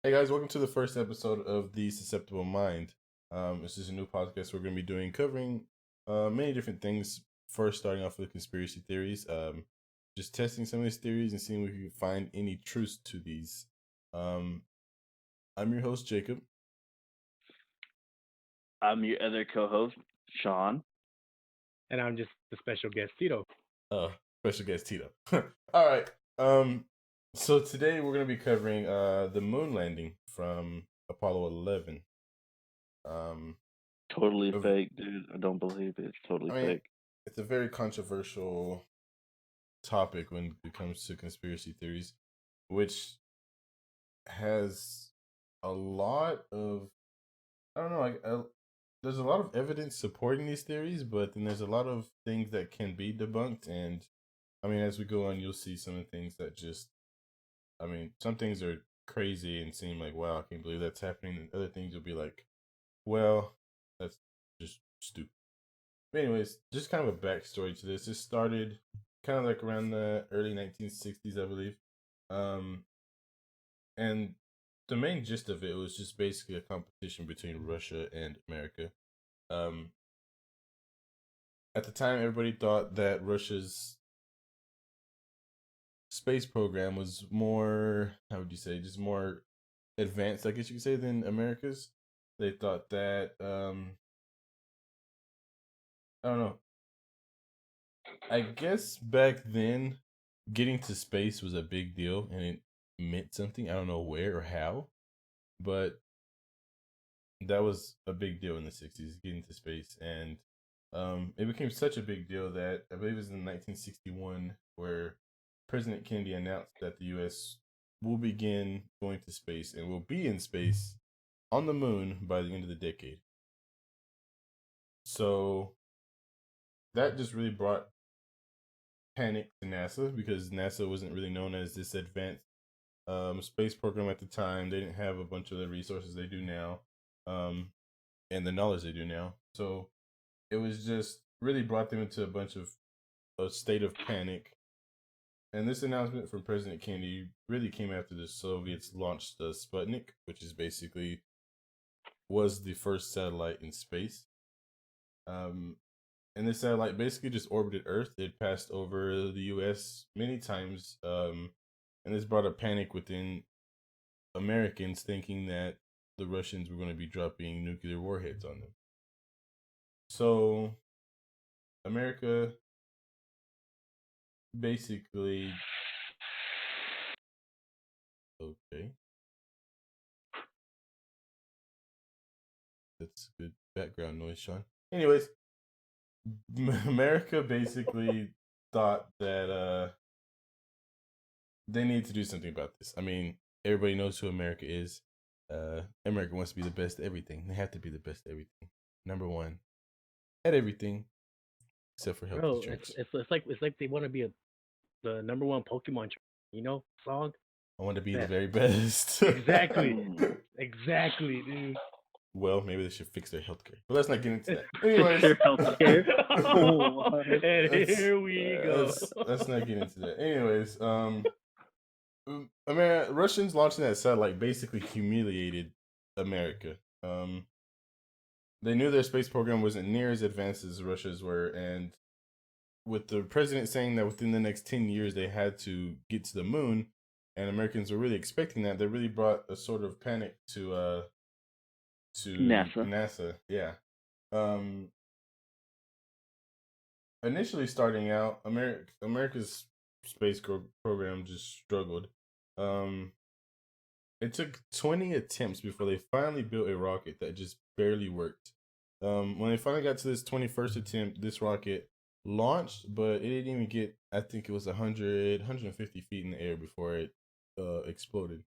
Hey guys, welcome to the first episode of the Susceptible Mind. This is a new podcast we're going to be doing, covering many different things. First, starting off with conspiracy theories, just testing some of these theories and seeing if we can find any truths to these. Um, I'm your host, Jacob. I'm your other co-host, Sean. And I'm just the special guest, Tito. Special guest Tito. All right. Um, so today we're going to be covering the moon landing from Apollo 11. Totally of- fake, dude. I don't believe it. It's totally I mean, fake. it's a very controversial topic when it comes to conspiracy theories, which has a lot of, I don't know, there's a lot of evidence supporting these theories, but then there's a lot of things that can be debunked. And I mean, as we go on, you'll see some of the things that just, I mean, some things are crazy and seem like, wow, I can't believe that's happening. And other things will be like, well, that's just stupid. But anyways, just kind of a backstory to this. It started kind of like around the early 1960s, I believe. And the main gist of it was just basically a competition between Russia and America. Um, at the time, everybody thought that Russia's space program was more, how would you say, just more advanced, I guess you could say, than America's. They thought that, I don't know, I guess back then, getting to space was a big deal and it meant something. I don't know where or how, but that was a big deal in the 60s, getting to space. And it became such a big deal that I believe it was in 1961 where President Kennedy announced that the U.S. will begin going to space and will be in space on the moon by the end of the decade. So that just really brought panic to NASA because NASA wasn't really known as this advanced space program at the time. They didn't have a bunch of the resources they do now, and the knowledge they do now. So it was just really brought them into a state of panic. And this announcement from President Kennedy really came after the Soviets launched the Sputnik, which is basically was the first satellite in space. And this satellite basically just orbited Earth. It passed over the U.S. many times, and this brought a panic within Americans, thinking that the Russians were going to be dropping nuclear warheads on them. So America basically, okay, that's good background noise, Sean. Anyways, America basically thought that they need to do something about this. I mean, everybody knows who America is. America wants to be the best at everything. They have to be the best at everything. Number one at everything, except for healthy Bro, drinks. it's like they want to be the number one Pokemon, song. I want to be the That- very best. Exactly, exactly, dude. Well, maybe they should fix their healthcare. But let's not get into that. Fix Anyways, your healthcare. And here we go. let's not get into that. Anyways, Russians launching that satellite basically humiliated America. They knew their space program wasn't near as advanced as Russia's were, and with the president saying that within the next 10 years they had to get to the moon, and Americans were really expecting that, they really brought a sort of panic to NASA. Yeah. Initially starting out, America's space program just struggled. It took 20 attempts before they finally built a rocket that just barely worked. When they finally got to this 21st attempt, this rocket launched, but it didn't even get, I think it was 150 feet in the air before it exploded.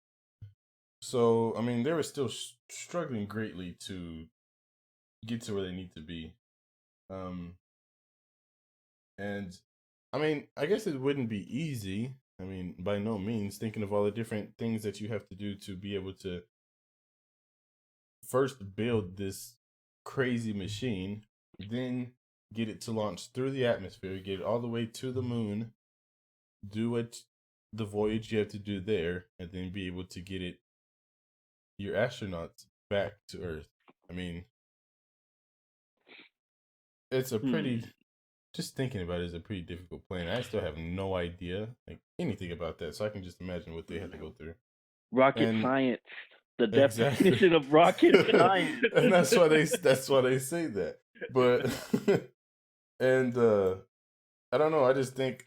So, I mean, they were still struggling greatly to get to where they need to be. And I mean, I guess it wouldn't be easy. I mean, by no means, thinking of all the different things that you have to do to be able to first build this crazy machine, then get it to launch through the atmosphere, get it all the way to the moon, do what the voyage you have to do there, and then be able to get it your astronauts back to Earth. I mean, it's a pretty. Just thinking about it is a pretty difficult plan. I still have no idea like anything about that, so I can just imagine what they had to go through. Rocket And science. The exactly, definition of rocket science. and that's why they say that. But and I don't know. I just think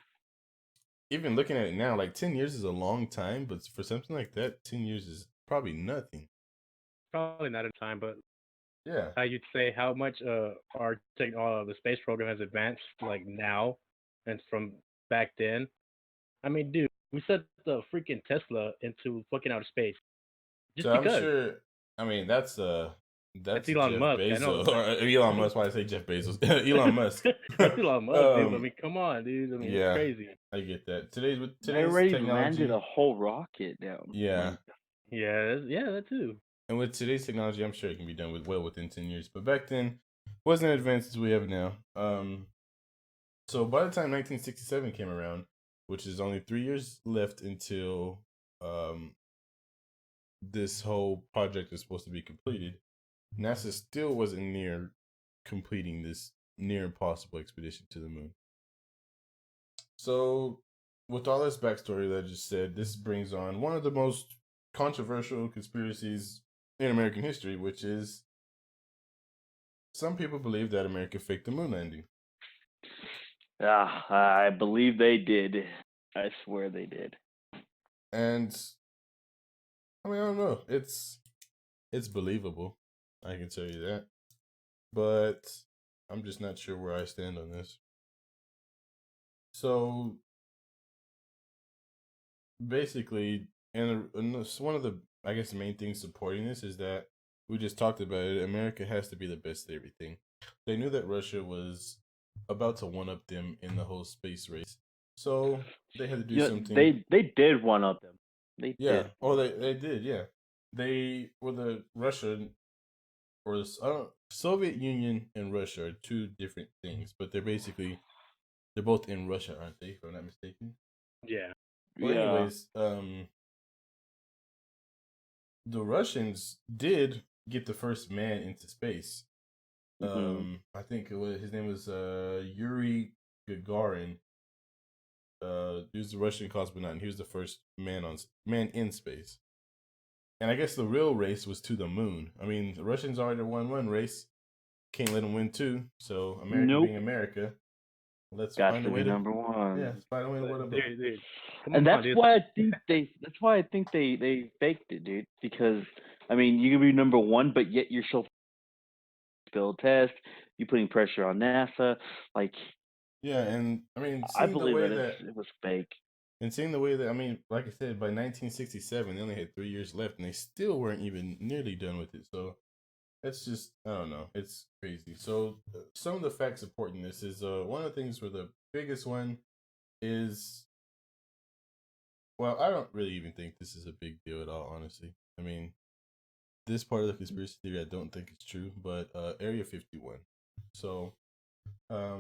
even looking at it now, like 10 years is a long time, but for something like that, 10 years is probably nothing. Probably not in time, but Yeah. you'd say how much the space program has advanced like now and from back then. I mean, dude, we sent the freaking Tesla into fucking outer space just So I'm because. sure. I mean, that's That's that's Elon Jeff Musk. I know. Bezos or Elon Musk. Why I say Jeff Bezos? Elon Musk. That's Elon Musk, dude. I mean, come on, dude. I mean, it's Yeah, crazy. I get that. They Today's already technology. landed a whole rocket down. Yeah, Yeah, that too. and with today's technology, I'm sure it can be done within 10 years. But back then, wasn't as advanced as we have now. So by the time 1967 came around, which is only 3 years left until this whole project is supposed to be completed, NASA still wasn't near completing this near impossible expedition to the moon. So, with all this backstory that I just said, this brings on one of the most controversial conspiracies in American history, which is some people believe that America faked the moon landing. I believe they did. I swear they did. And I mean, I don't know. It's believable. I can tell you that. But I'm just not sure where I stand on this. So basically, and one of the, I guess, the main things supporting this is that we just talked about it. America has to be the best at everything. They knew that Russia was about to one up them in the whole space race, so they had to do something. They did one up them. They Yeah. did. Oh, they did. Yeah. They were the Russia or the Soviet Union and Russia are two different things, but they're both in Russia, aren't they? If I'm not mistaken. Yeah. Well, anyways, the Russians did get the first man into space. I think his name was Yuri Gagarin. He was the Russian cosmonaut, and he was the first man in space. And I guess the real race was to the moon. I mean, the Russians already won one race. Can't let them win two. So America being America, let's find a way to number one. Yeah, let's find a way to win them. Dude, and that's why I think they faked it, dude. Because I mean, you can be number one, but yet you're so failed test. You putting pressure on NASA, like. Yeah, and I mean, I believe it was fake. And seeing the way that, I mean, like I said, by 1967, they only had 3 years left, and they still weren't even nearly done with it. So it's just, I don't know, it's crazy. So some of the facts supporting this is one of the things where the biggest one is, well, I don't really even think this is a big deal at all, honestly. I mean, this part of the conspiracy theory, I don't think it's true, but Area 51. So, a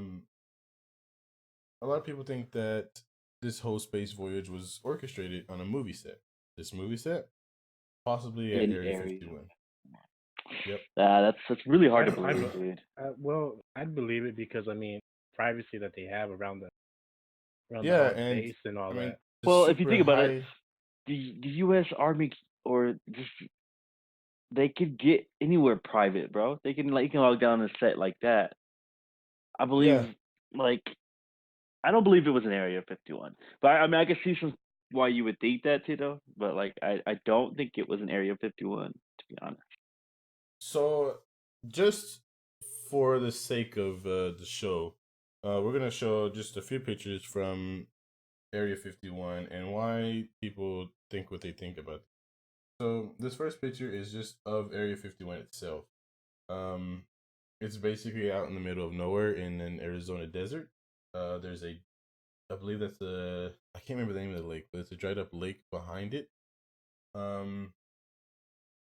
lot of people think that this whole space voyage was orchestrated on a movie set. This movie set, possibly at Area 51. Yep. That's really hard to believe, dude. Well, I'd believe it because I mean, privacy that they have around the space and all that. Well, if you think about it, the U.S. Army or just they could get anywhere private, bro. They can you can log down a set like that. I believe, I don't believe it was an Area 51, but I mean I can see why you would think that, Tito. But like I don't think it was an Area 51, to be honest. So, just for the sake of the show, we're gonna show just a few pictures from Area 51 and why people think what they think about it. So this first picture is just of Area 51 itself. It's basically out in the middle of nowhere in an Arizona desert. There's I believe that's I can't remember the name of the lake, but it's a dried up lake behind it.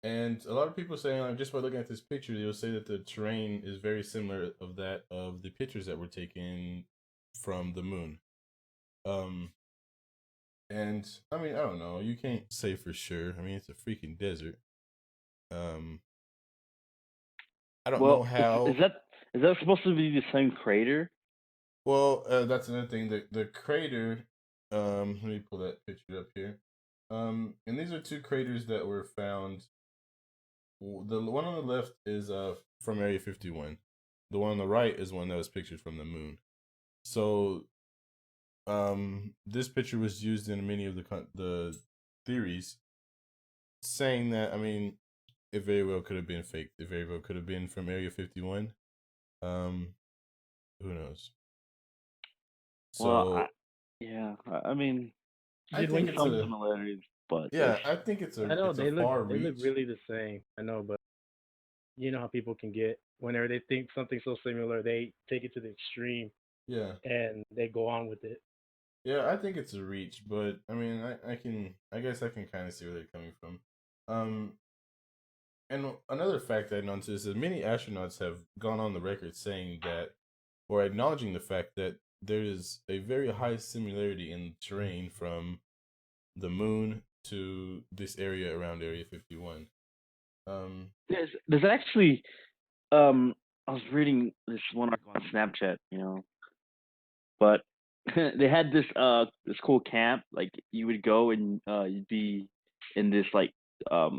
And a lot of people saying, like, just by looking at this picture, they'll say that the terrain is very similar of the pictures that were taken from the moon. And I mean, I don't know. You can't say for sure. I mean, it's a freaking desert. I don't know how. Is that supposed to be the same crater? Well, that's another thing. The crater. Let me pull that picture up here. And these are two craters that were found. The one on the left is from Area 51. The one on the right is one that was pictured from the moon. So, this picture was used in many of the theories, saying that, I mean, it very well could have been fake. It very well could have been from Area 51. Who knows? So, I mean, I think it's some similarities, but I think it's I know they look reach. really the same. I know, but you know how people can get whenever they think something so similar, they take it to the extreme. Yeah. And they go on with it. Yeah, I think it's a reach, but I mean, I guess I can kind of see where they're coming from. And another fact I noticed is that many astronauts have gone on the record saying that, or acknowledging the fact that there is a very high similarity in terrain from the moon to this area around Area 51. There's actually, I was reading this one article on Snapchat, but they had this cool camp. Like you would go and you'd be in this like I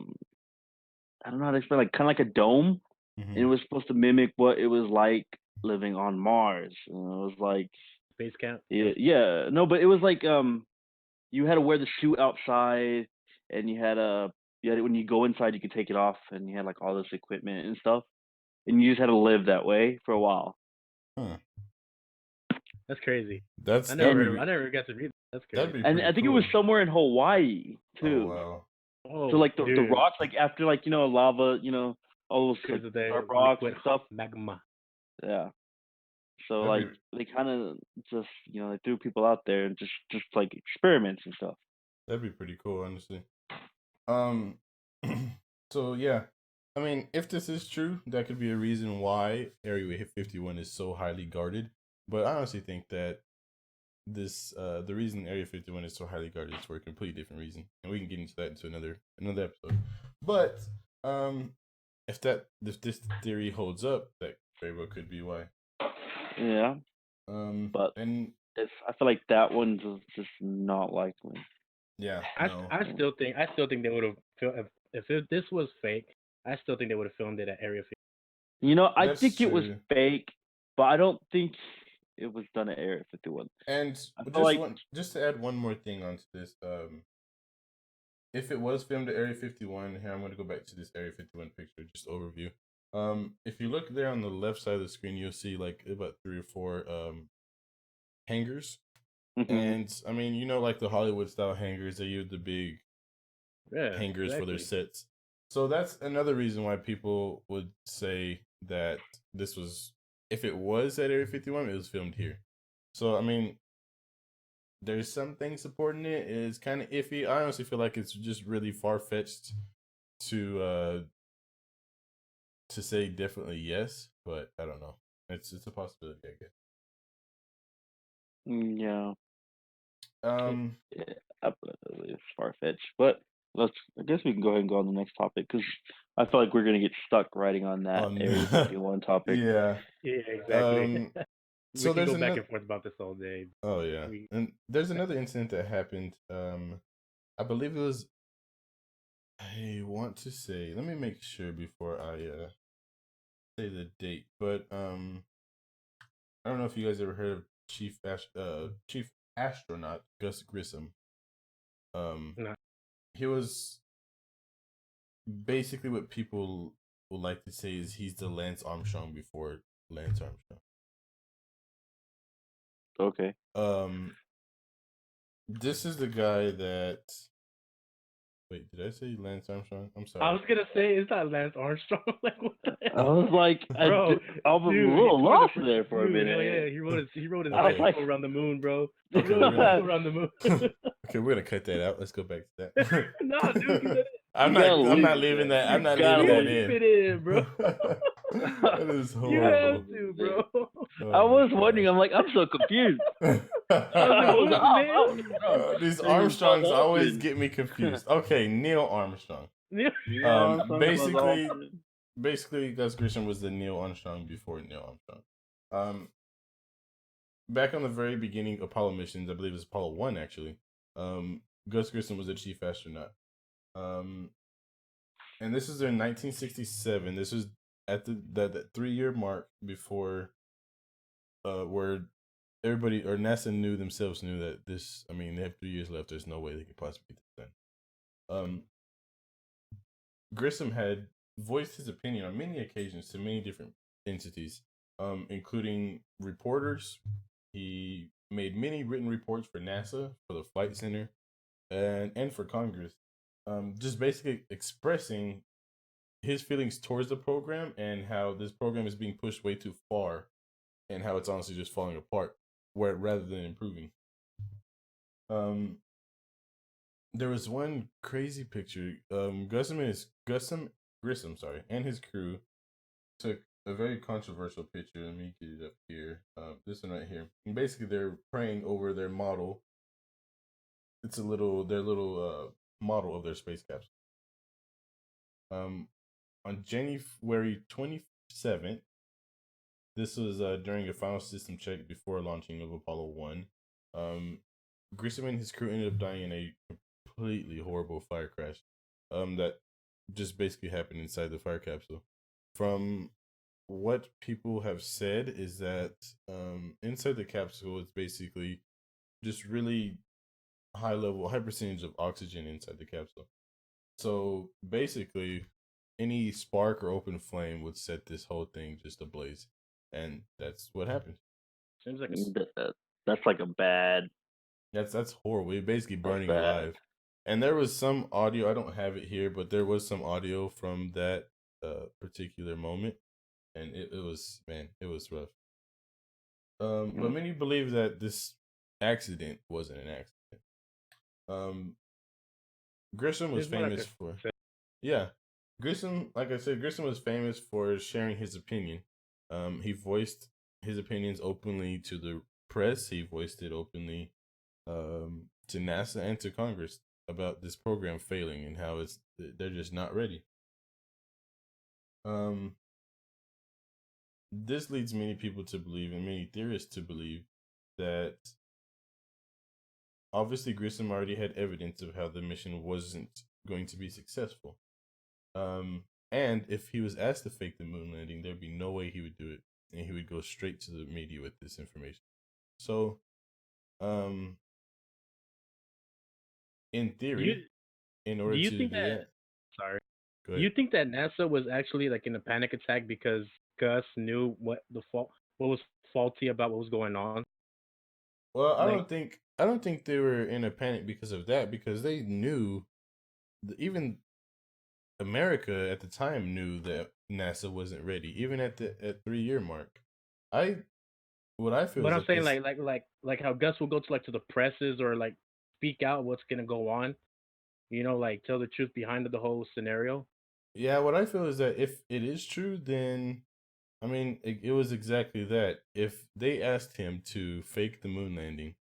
don't know how to explain, like kind of like a dome, and it was supposed to mimic what it was like living on Mars. And it was like base camp. Yeah, no, but it was like you had to wear the suit outside, and you had when you go inside you could take it off, and you had like all this equipment and stuff, and you just had to live that way for a while. Huh. That's crazy. I never got to read that. That's crazy. And I think it was somewhere in Hawaii too. Oh wow. Oh, so like the rocks, like after like lava, all those like, sharp rocks and stuff. Magma. Yeah. So like they kind of just they threw people out there and just like experiments and stuff. That'd be pretty cool, honestly. So yeah, I mean, if this is true, that could be a reason why Area 51 is so highly guarded. But I honestly think that the reason Area 51 is so highly guarded is for a completely different reason, and we can get into that into another episode. But if this theory holds up, that very well could be why. Yeah. But I feel like that one's just not likely. Yeah. I still think they would have if this was fake. I still think they would have filmed it at Area 51. I think it was fake, but I don't think it was done at Area 51. And just to add one more thing onto this, if it was filmed at Area 51, here I'm going to go back to this Area 51 picture, just overview. If you look there on the left side of the screen, you'll see like about 3 or 4 hangars. Mm-hmm. And I mean, like the Hollywood style hangars, they use the big hangars for their sets. So that's another reason why people would say that this was, if it was at Area 51, it was filmed here. So I mean, there's some things supporting it. It's kind of iffy. I honestly feel like it's just really far fetched to say definitely yes, but I don't know. It's a possibility, I guess. Yeah. It's far fetched, but I guess we can go ahead and go on the next topic because I feel like we're gonna get stuck writing on that Area 51 topic. Yeah. Yeah, exactly. So we can go back and forth about this all day. Oh yeah, and there's another incident that happened. I believe it was. I want to say. Let me make sure before I say the date, but I don't know if you guys ever heard of Chief Astronaut Gus Grissom. No. He was basically what people would like to say is he's the Lance Armstrong before Lance Armstrong. Okay. This is the guy that. Wait, did I say Lance Armstrong? I'm sorry. I was gonna say it's not Lance Armstrong. Like what the hell? I was like, bro, I was a little lost there for a minute. Yeah, he wrote his bicycle around the moon, bro. He wrote around the moon. Okay, we're gonna cut that out. Let's go back to that. No, dude. I'm not leaving that. I'm not leaving that in. Fit in, bro. That is horrible. You have to, bro. I was wondering. I'm like, I'm so confused. These Armstrongs always get me confused. Okay, Neil Armstrong. Neil Armstrong was Basically, Aldrin. Gus Grissom was the Neil Armstrong before Neil Armstrong. Back on the very beginning Apollo missions, I believe it was Apollo 1 actually. Gus Grissom was the chief astronaut. And this is in 1967. This was at the 3-year mark before where everybody or NASA themselves knew that this. I mean, they have 3 years left. There's no way they could possibly get this done. Grissom had voiced his opinion on many occasions to many different entities, including reporters. He made many written reports for NASA, for the Flight Center, and for Congress, just basically expressing his feelings towards the program and how this program is being pushed way too far, and how it's honestly just falling apart, rather than improving. There was one crazy picture. Grissom, and his crew took a very controversial picture. Let me get it up here. This one right here. And basically, they're praying over their model. It's their little model of their space capsule. On January 27th, this was during a final system check before launching of Apollo 1. Grissom and his crew ended up dying in a completely horrible fire crash that just basically happened inside the fire capsule. From what people have said is that inside the capsule it's basically just really high percentage of oxygen inside the capsule. So basically any spark or open flame would set this whole thing just ablaze. And that's what happened. Seems like that's like a bad. That's horrible. You're basically burning alive. And there was some audio. I don't have it here, but there was some audio from that particular moment, and it was rough. But many believe that this accident wasn't an accident. Grissom was famous for. Yeah, Grissom, like I said, Grissom was famous for sharing his opinion. He voiced his opinions openly to the press. He voiced it openly to NASA and to Congress about this program failing and how they're just not ready. This leads many people to believe, and many theorists to believe, that obviously Grissom already had evidence of how the mission wasn't going to be successful. And if he was asked to fake the moon landing, there'd be no way he would do it, and he would go straight to the media with this information. So, in theory, in order to do that, sorry, do you think that NASA was actually like in a panic attack because Gus knew what was faulty about what was going on? Well, I don't think they were in a panic because of that, because they knew, even America at the time knew that NASA wasn't ready, even at 3-year mark. What I feel. But I'm saying like how Gus will go to the presses or like speak out what's gonna go on, like tell the truth behind the whole scenario. Yeah, what I feel is that if it is true, then I mean it was exactly that. If they asked him to fake the moon landing,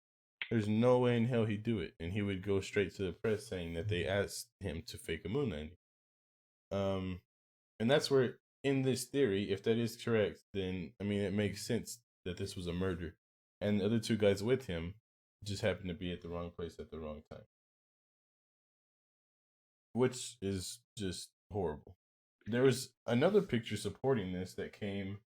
there's no way in hell he'd do it, and he would go straight to the press saying that they asked him to fake a moon landing. And that's where, in this theory, if that is correct, then I mean it makes sense that this was a murder, and the other 2 guys with him just happened to be at the wrong place at the wrong time, which is just horrible. There was another picture supporting this that came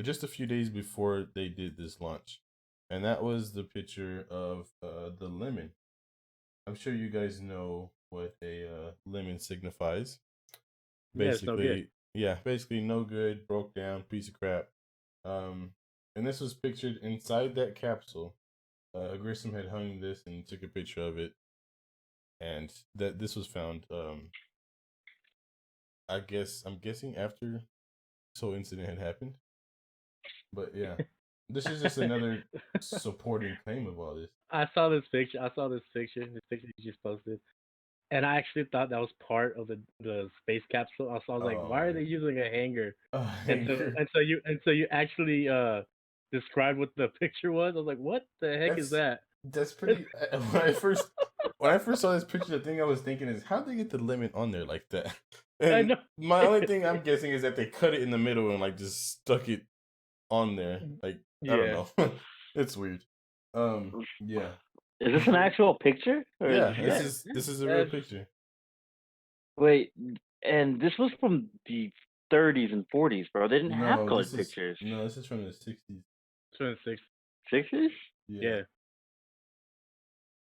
just a few days before they did this launch, and that was the picture of the lemon. I'm sure you guys know what a lemon signifies. Basically, basically no good, broke down, piece of crap. And this was pictured inside that capsule. Grissom had hung this and took a picture of it, and that this was found. I'm guessing after this whole incident had happened. But yeah, this is just another supporting claim of all this. I saw this picture. This picture you just posted, and I actually thought that was part of the space capsule. I was like, why are they using a hanger? And so you actually described what the picture was. I was like, what the heck is that? That's pretty. When I first when I first saw this picture, the thing I was thinking is, how'd they get the lemon on there like that? I And know. my only thing I'm guessing is that they cut it in the middle and like just stuck it on there. Like I don't Yeah. know, it's weird. Yeah, Is this an actual picture? Or yeah. is This is a real picture. Wait, and this was from the 30s and 40s, bro. They didn't have No, colored pictures. this is from the 60s. 26. 60s? Yeah.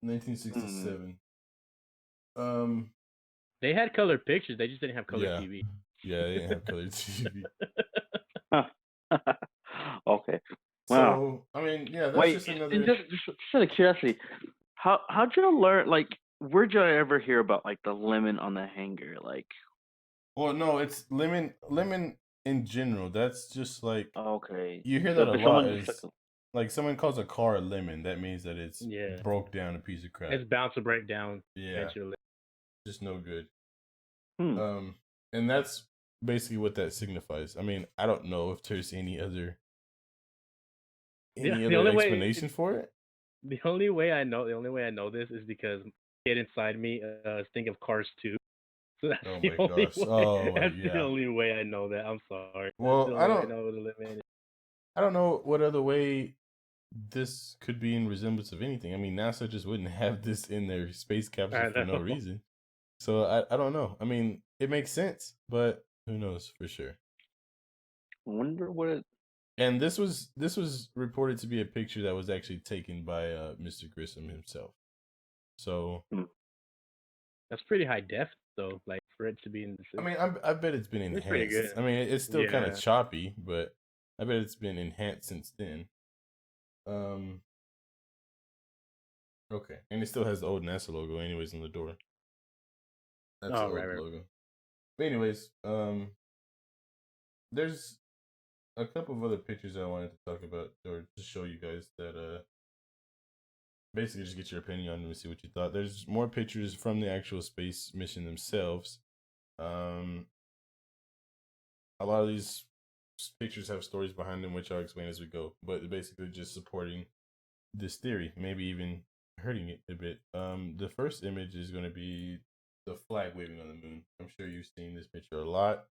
1967. Um, They had colored pictures. They just didn't have colored yeah, TV. yeah. They didn't have colored TV. Okay. Wow. So I mean, yeah, that's Wait, just and another. just out of curiosity, how'd you learn? Like, where'd you ever hear about like the lemon on the hanger? Like, Well, no, it's lemon in general. That's just like okay, you hear so that a if lot. someone Is like someone calls a car a lemon. That means that it's Yeah. broke down a piece of crap. It's bound to break down Yeah, eventually. just no good. Hmm. And that's basically what that signifies. I mean, I don't know if there's any other The only explanation for it. The only way I know this is because kid inside me think of Cars 2. So that's Oh the my only gosh! way. Oh my, That's yeah. the only way I know that. I'm sorry. That's Well, the I only way I don't. know what the lemon is. I don't know what other way this could be in resemblance of anything. I mean, NASA just wouldn't have this in their space capsule for no reason. So I don't know. I mean, it makes sense, but who knows for sure. I wonder what it. And this was reported to be a picture that was actually taken by Mr. Grissom himself. So that's pretty high def though, like for it to be in the system. I mean, I bet it's been enhanced. Pretty good. I mean, it's still kind of choppy, but I bet it's been enhanced since then. Okay, and it still has the old NASA logo, anyways, on the door. That's the old logo. But anyways, there's a couple of other pictures I wanted to talk about, or to show you guys that basically just get your opinion on them and see what you thought. There's more pictures from the actual space mission themselves. A lot of these pictures have stories behind them, which I'll explain as we go. But basically, just supporting this theory, maybe even hurting it a bit. The first image is going to be the flag waving on the moon. I'm sure you've seen this picture a lot.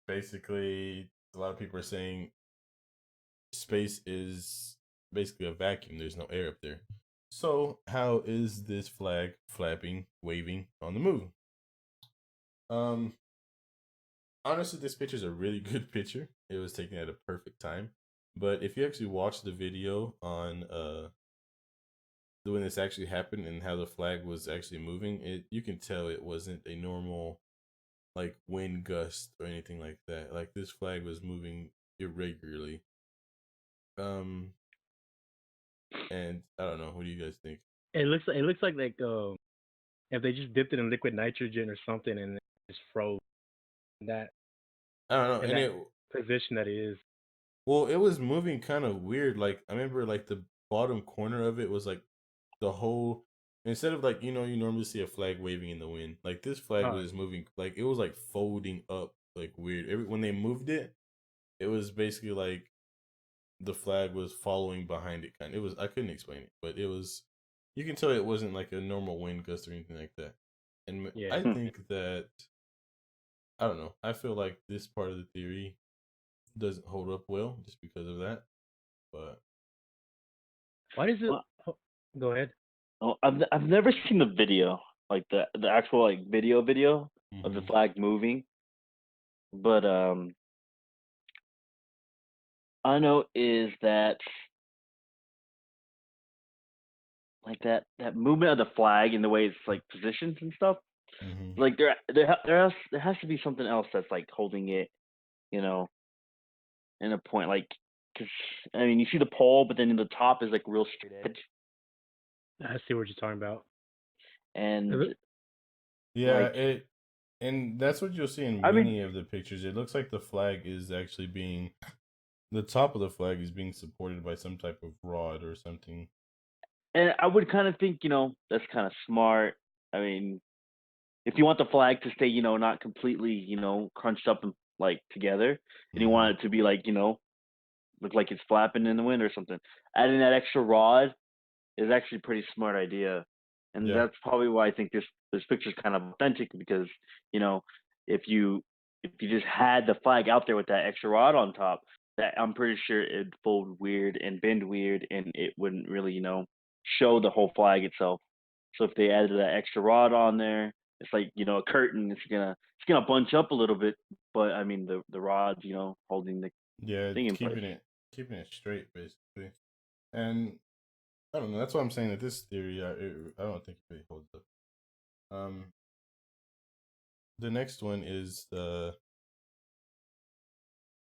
Basically, a lot of people are saying space is basically a vacuum. There's no air up there. So how is this flag flapping, waving on the moon? Honestly, this picture is a really good picture. It was taken at a perfect time. But if you actually watch the video on when this actually happened and how the flag was actually moving, you can tell it wasn't a normal like wind gust or anything like that. Like this flag was moving irregularly. And I don't know. What do you guys think? It looks like if they just dipped it in liquid nitrogen or something and it just froze. That I don't know. And that position that it is. Well, it was moving kind of weird. Like I remember, like the bottom corner of it was like the whole. Instead of like you normally see a flag waving in the wind. Like this flag was moving, like it was like folding up, like weird. When they moved it, it was basically like the flag was following behind it. Kind. It was. I couldn't explain it, but it was. You can tell it wasn't like a normal wind gust or anything like that. And I think that. I don't know. I feel like this part of the theory doesn't hold up well just because of that. But why does it? Go ahead. Oh, I've never seen the video, like the actual like video of the flag moving, but I know is that like that movement of the flag and the way it's like positions and stuff. Like there has to be something else that's like holding it, in a point, like because I mean you see the pole, but then in the top is like real straight edge. I see what you're talking about. And yeah, and that's what you'll see in many of the pictures. It looks like the flag is actually the top of the flag is being supported by some type of rod or something. And I would kind of think, that's kind of smart. I mean, if you want the flag to stay, not completely, crunched up and like together, and you want it to be like, look like it's flapping in the wind or something, adding that extra rod is actually a pretty smart idea, and Yeah. that's probably why I think this picture's kind of authentic because you know if you if you just had the flag out there with that extra rod on top, that I'm pretty sure it'd fold weird and bend weird, and it wouldn't really show the whole flag itself. So if they added that extra rod on there, it's like a curtain. It's gonna bunch up a little bit, but I mean the rods holding the Yeah, thing in place. keeping it straight basically. And I don't know. That's why I'm saying that this theory, I don't think it really holds up. The next one is a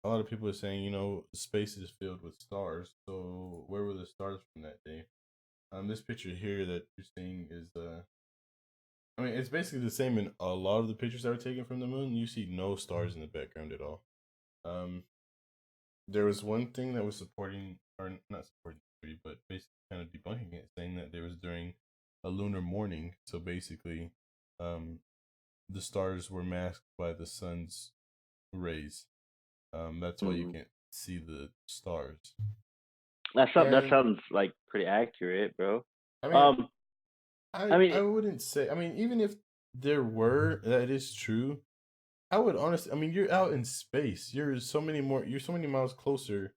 lot of people are saying, space is filled with stars. So where were the stars from that day? This picture here that you're seeing is I mean, it's basically the same in a lot of the pictures that were taken from the moon. You see no stars in the background at all. There was one thing that was supporting, or not supporting theory, but basically kind of debunking it, saying that there was during a lunar morning. So basically, the stars were masked by the sun's rays. That's why you can't see the stars. That sounds like pretty accurate, bro. I mean, I mean, I wouldn't say. I mean, even if there were, that is true. I would honestly. I mean, you're out in space. You're so many miles closer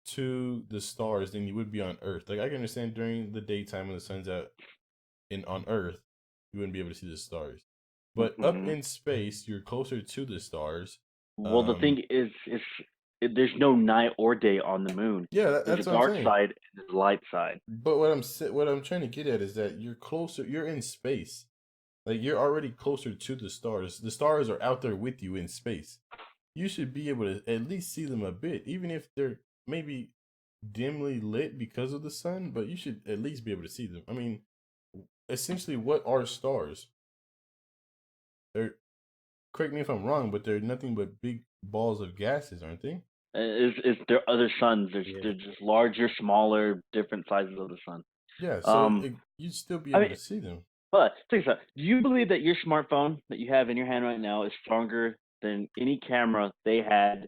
to the stars than you would be on Earth. Like I can understand during the daytime when the sun's out on Earth, you wouldn't be able to see the stars. But up in space, you're closer to the stars. Well, the thing is there's no night or day on the moon. Yeah, there's that's a what I'm dark saying. side and there's a light side. But what I'm trying to get at is that you're closer. You're in space. Like you're already closer to the stars. The stars are out there with you in space. You should be able to at least see them a bit, even if they're maybe dimly lit because of the sun. But you should at least be able to see them. I mean, essentially, what are stars? They're, correct me if I'm wrong, but they're nothing but big balls of gases, aren't they? Is there other suns? They're just larger, smaller, different sizes of the sun. Yeah, so you'd still be able to see them. But take this out. Do you believe that your smartphone that you have in your hand right now is stronger than any camera they had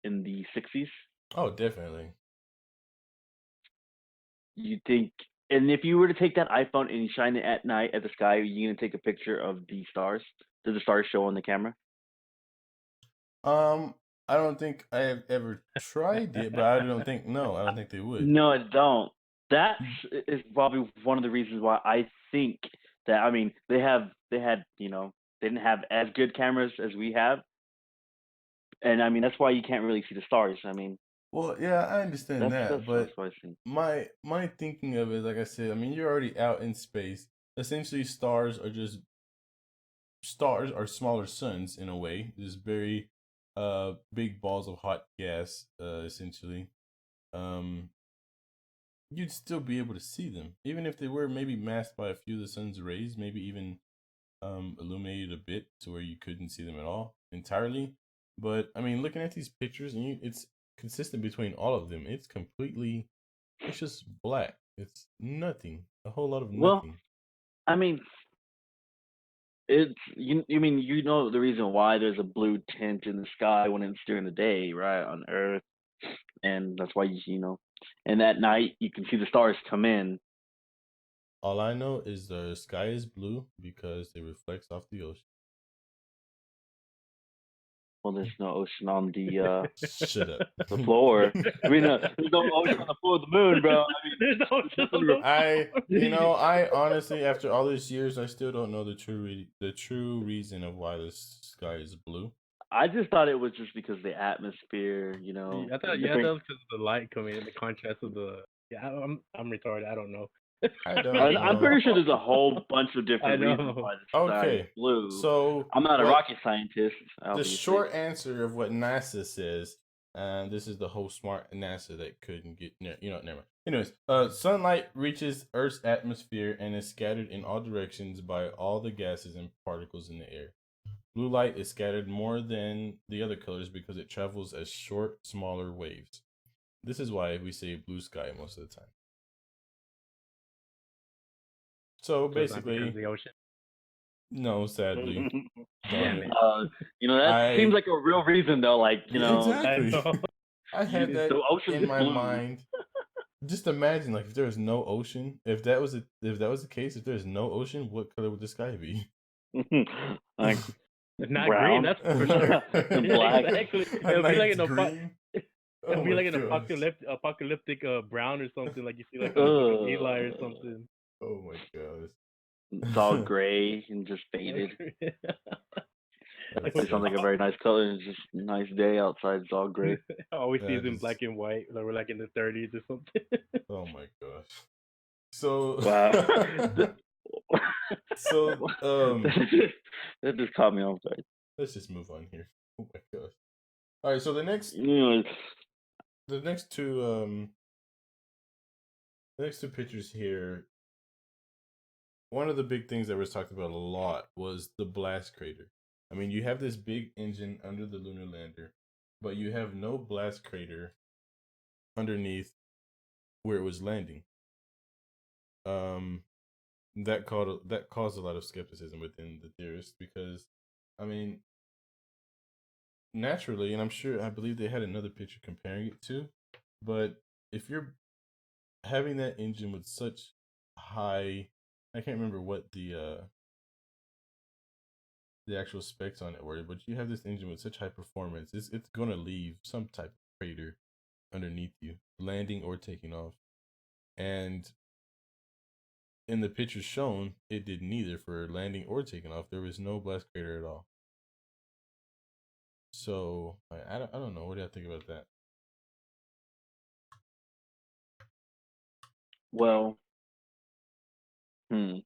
in the 60s? Oh, definitely. You think, and if you were to take that iPhone and you shine it at night at the sky, are you gonna take a picture of the stars? Do the stars show on the camera? I don't think I have ever tried it, but I don't think they would. No, I don't. That is probably one of the reasons why I think that. I mean, they didn't have as good cameras as we have, and I mean that's why you can't really see the stars. I mean, well, yeah, I understand that, but what I think. my thinking of it, like I said, I mean, you're already out in space. Essentially, stars are smaller suns in a way. There's very big balls of hot gas, essentially. You'd still be able to see them, even if they were maybe masked by a few of the sun's rays, maybe even illuminated a bit to where you couldn't see them at all entirely. But I mean, looking at these pictures, and it's consistent between all of them. It's just black. It's nothing. A whole lot of nothing. Well, I mean, it's you mean the reason why there's a blue tint in the sky when it's during the day, right, on Earth, and that's why and at night you can see the stars come in. All I know is the sky is blue because it reflects off the ocean. Well, there's no ocean on the shut up. The floor. I mean, there's no ocean on the floor of the moon, bro. I mean, there's no ocean on the floor. I honestly, after all these years, I still don't know the true reason of why the sky is blue. I just thought it was just because of the atmosphere, I thought that was because of the light coming in, the contrast of the. Yeah, I'm retarded. I don't know. I'm pretty sure there's a whole bunch of different reasons why the sky is blue. So I'm not a rocket scientist. The short answer of what NASA says, and this is the whole smart NASA that couldn't get never mind. Anyways, sunlight reaches Earth's atmosphere and is scattered in all directions by all the gases and particles in the air. Blue light is scattered more than the other colors because it travels as short, smaller waves. This is why we say blue sky most of the time. So basically, the ocean. No, sadly. That seems like a real reason though. Like, Exactly. I had that in my mind just imagine, like, if there was no ocean, if that was the case, if there's no ocean, what color would the sky be? Like It's not green, brown that's for sure. and Yeah, black. exactly. A It'll be like nice an green. Oh it'll be my like an gosh. apocalyptic brown or something like you see like on the book of Eli or Ugh. something. Oh my gosh. It's all gray and just faded. That's Actually, sounds like a very nice color. It's just a nice day outside. It's all gray. All we see is that in is. black and white. Like we're like in the 30s or something. Oh my gosh. So. Wow. So That just caught me off guard. let's just move on here. Oh my gosh. All right. So the next Anyways, the next two pictures here. One of the big things that was talked about a lot was the blast crater. I mean, you have this big engine under the lunar lander, but you have no blast crater underneath where it was landing. That caused a lot of skepticism within the theorists because, I mean, naturally, and I believe they had another picture comparing it to, but if you're having that engine with such high, I can't remember what the actual specs on it were, but you have this engine with such high performance, it's gonna leave some type of crater underneath you, landing or taking off. And in the pictures shown, it did neither for landing or taking off. There was no blast crater at all. So I don't know. What do you think about that? well, I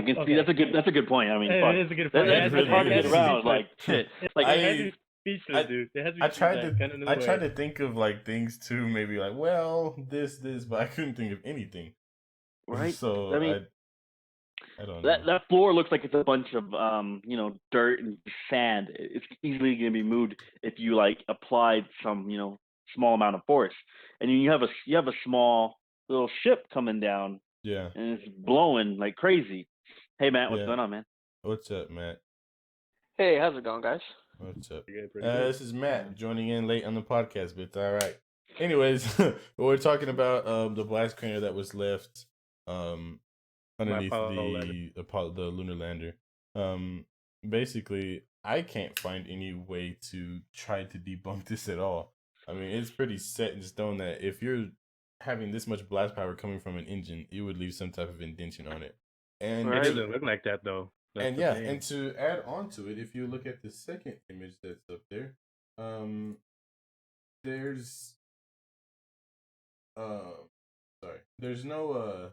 can see that's a good point. I mean, fuck. It is a good point. That's hard to get around. Like shit. Like it has to be speechless, dude. It has to be I tried speechless, kind of in a way. tried to think of like things too, maybe like, well, this, but I couldn't think of anything. right. So I mean, I don't know. That floor looks like it's a bunch of dirt and sand. It's easily gonna be moved if you like applied some small amount of force. And you have a small little ship coming down. Yeah. And it's blowing like crazy. Hey Matt, what's Yeah. going on, man? What's up, Matt? Hey, how's it going, guys? What's up? Pretty good. This is Matt joining in late on the podcast, but all right. Anyways, we're talking about the blast crater that was left underneath the lunar lander. Basically, I can't find any way to try to debunk this at all. I mean, it's pretty set in stone that if you're having this much blast power coming from an engine, it would leave some type of indentation on it. And It doesn't look like that though. and yeah, and to add on to it, if you look at the second image that's up there, there's there's no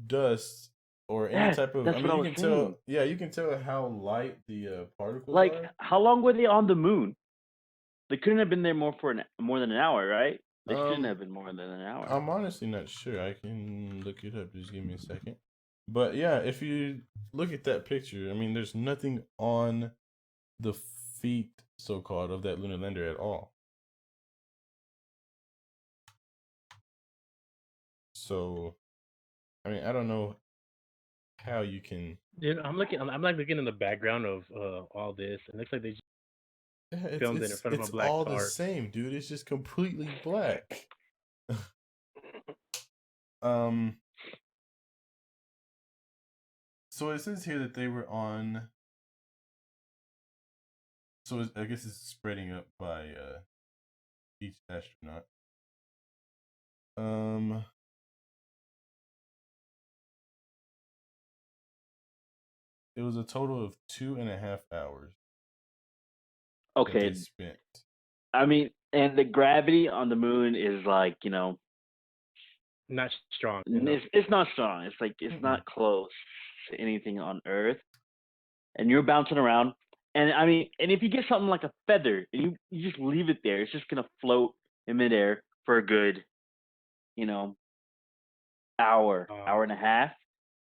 dust or any type of. That's what I you was can saying. tell. Yeah, you can tell how light the particles Like, are. how long were they on the moon? They couldn't have been there more than an hour, right? They shouldn't have been more than an hour. I'm honestly not sure. I can look it up. Just give me a second. But yeah, if you look at that picture, I mean, there's nothing on the feet, so-called, of that lunar lander at all. So, I mean, I don't know how you can. Dude, I'm like looking in the background of all this. It looks like they just filmed it in front of a black car. It's all car. the same, dude. It's just completely black. So it says here that they were on. So I guess it's spreading up by each astronaut. It was a total of 2.5 hours. Okay. That they spent. I mean, and the gravity on the moon is like, not strong. It's not strong. It's like it's not close to anything on Earth. And you're bouncing around. And I mean, and if you get something like a feather and you just leave it there, it's just gonna float in midair for a good, hour and a half.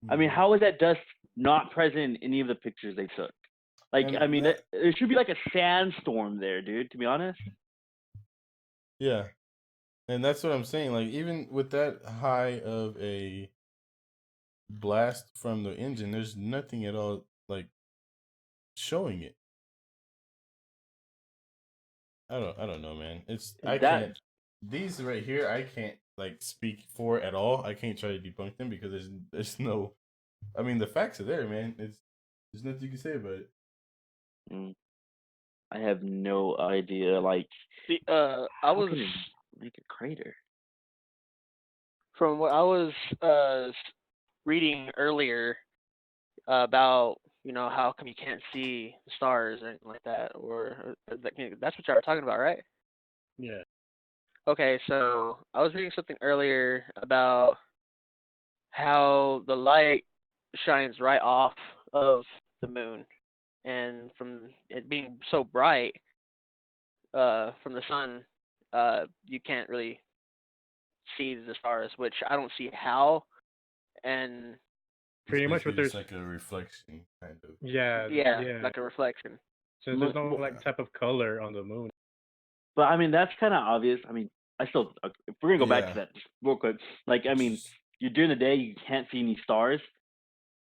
I mean, how is that dust not present in any of the pictures they took? Like, I mean, there should be like a sandstorm there, dude, to be honest. Yeah. And that's what I'm saying. Like, even with that high of a blast from the engine, there's nothing at all, like, showing it. I don't know, man. I That can't. These right here, I can't like speak for at all. I can't try to debunk them because there's no. I mean, the facts are there, man. There's nothing you can say about it. I have no idea. Like, I how was can it make a crater? from what I was reading earlier about how come you can't see the stars or anything like that, or that's what y'all were talking about, right? Yeah. Okay, so I was reading something earlier about how the light shines right off of the moon, and from it being so bright from the sun, you can't really see the stars, which I don't see how. And Pretty much what It's there's. like a reflection, kind of. Yeah, yeah, yeah. like a reflection. Since there's no like type of color on the moon. But I mean, that's kind of obvious. I mean, if we're gonna go back to that just real quick, like, I mean, you during the day you can't see any stars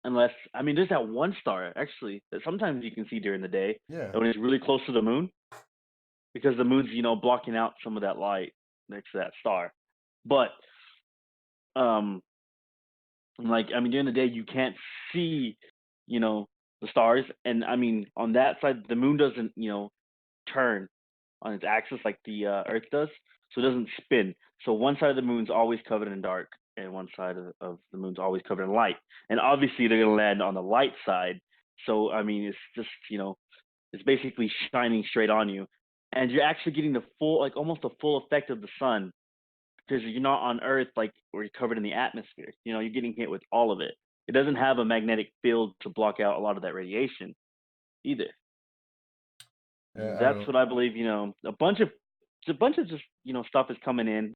unless, I mean, there's that one star actually that sometimes you can see during the day Yeah. when it's really close to the moon, because the moon's blocking out some of that light next to that star. But like, I mean, during the day you can't see the stars, and I mean, on that side the moon doesn't turn on its axis like the Earth does, so it doesn't spin. So one side of the moon's always covered in dark, and one side of the moon's always covered in light. And obviously, they're gonna land on the light side. So I mean, it's just it's basically shining straight on you, and you're actually getting the full, like almost the full effect of the sun, because you're not on Earth like where you're covered in the atmosphere. You're getting hit with all of it. It doesn't have a magnetic field to block out a lot of that radiation either. Yeah, That's what I believe. A bunch of just stuff is coming in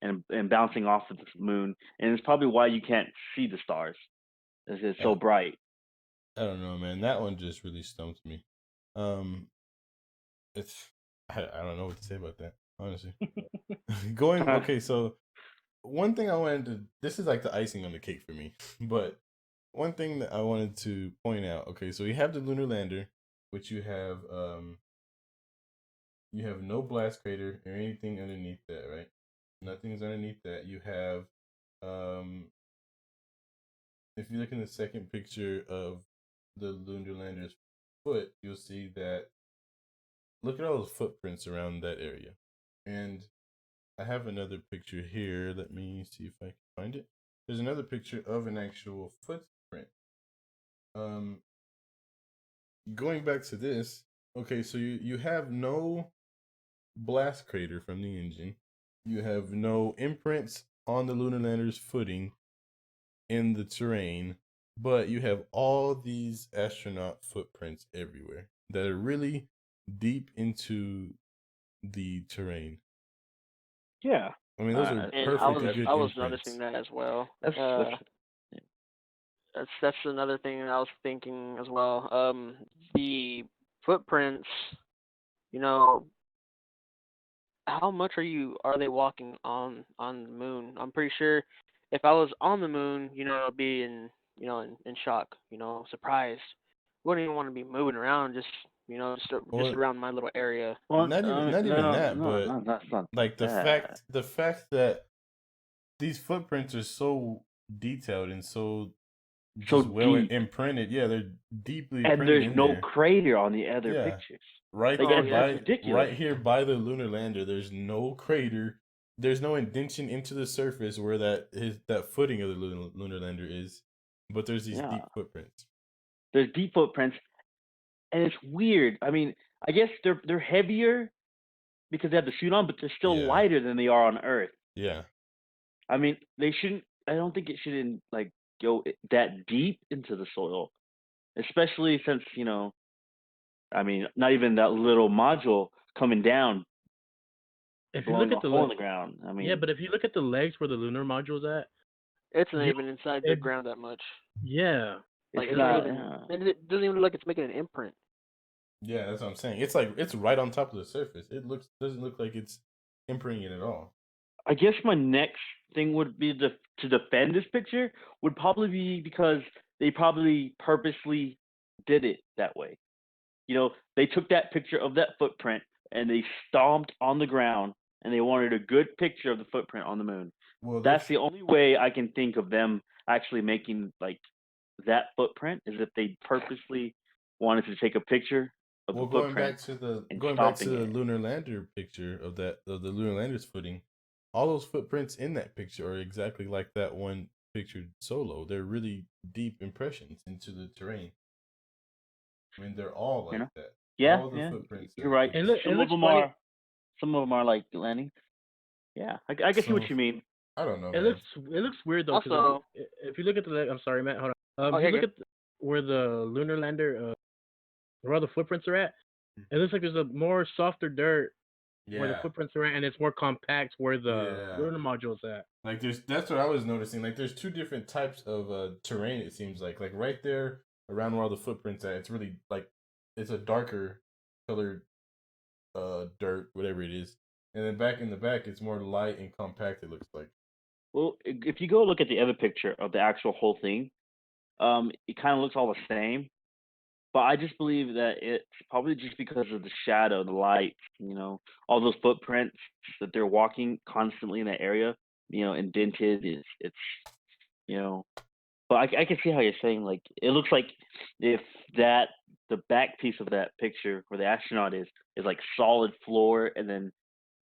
and bouncing off of the moon, and it's probably why you can't see the stars. It's so bright. I don't know, man. That one just really stumped me. It's I don't know what to say about that, honestly. Okay, so one thing I wanted to, this is like the icing on the cake for me, but one thing that I wanted to point out. Okay, so you have the lunar lander, which you have no blast crater or anything underneath that, right? Nothing's underneath that. You have if you look in the second picture of the lunar lander's foot, you'll see that, look at all those footprints around that area. And I have another picture here. Let me see if I can find it. There's another picture of an actual footprint. Going back to this, okay, so you have no blast crater from the engine. You have no imprints on the lunar lander's footing in the terrain, but you have all these astronaut footprints everywhere that are really deep into the terrain. Yeah. I mean, those are And perfectly good I was imprints. noticing that as well. That's That's another thing that I was thinking as well. The footprints, you know, how much are they walking on the moon? I'm pretty sure if I was on the moon, I'd be in shock, surprised. Wouldn't even want to be moving around, just around my little area. well, not even that, but no, that's not like the that. fact that these footprints are so detailed and so just well deep, imprinted. Yeah, they're deeply and printed there's in no there. crater on the other Yeah. pictures. Right Like, there that's ridiculous. right here by the lunar lander, there's no crater. There's no indentation into the surface where that footing of the lunar lander is, but there's these deep footprints. There's deep footprints, and it's weird. I mean, I guess they're heavier because they have the suit on, but they're still lighter than they are on Earth. Yeah. I mean, they shouldn't. I don't think it shouldn't like go that deep into the soil, especially since I mean, not even that little module coming down, If you blowing look a at the hole in the ground. I mean, yeah, but if you look at the legs where the lunar module's at, It's not even inside the ground that much. Yeah. Like it's it's not. not even. It doesn't even look like it's making an imprint. Yeah, that's what I'm saying. It's like it's right on top of the surface. It doesn't look like it's imprinting it at all. I guess my next thing would be to defend this picture would probably be because they probably purposely did it that way. They took that picture of that footprint and they stomped on the ground, and they wanted a good picture of the footprint on the moon. Well, That's the only way I can think of them actually making like that footprint is if they purposely wanted to take a picture of the going footprint back to the and going back to stomping the it. lunar lander picture of the lunar lander's footing, all those footprints in that picture are exactly like that one pictured solo. They're really deep impressions into the terrain. I mean, they're all like that. Yeah, All the yeah, footprints. you're right. It Some of looks them funny. some of them are like landings. Yeah, I can see what you mean. I don't know, It man. looks weird though. 'Cause Also, if you look at the, I'm sorry, Matt. Hold on. Oh, If yeah, you look good. at where the lunar lander, where all the footprints are at, it looks like there's a more softer dirt where the Yeah. footprints are at, and it's more compact where the Yeah. lunar module's at. Like that's what I was noticing. Like there's two different types of terrain. It seems like right there around where all the footprints at. It's really like it's a darker colored dirt, whatever it is, and then back in the back, it's more light and compact. It looks like. Well, if you go look at the other picture of the actual whole thing, it kind of looks all the same. But I just believe that it's probably just because of the shadow, the light, all those footprints that they're walking constantly in that area, indented. It's you know, but I can see how you're saying like it looks like if the back piece of that picture where the astronaut is like solid floor, and then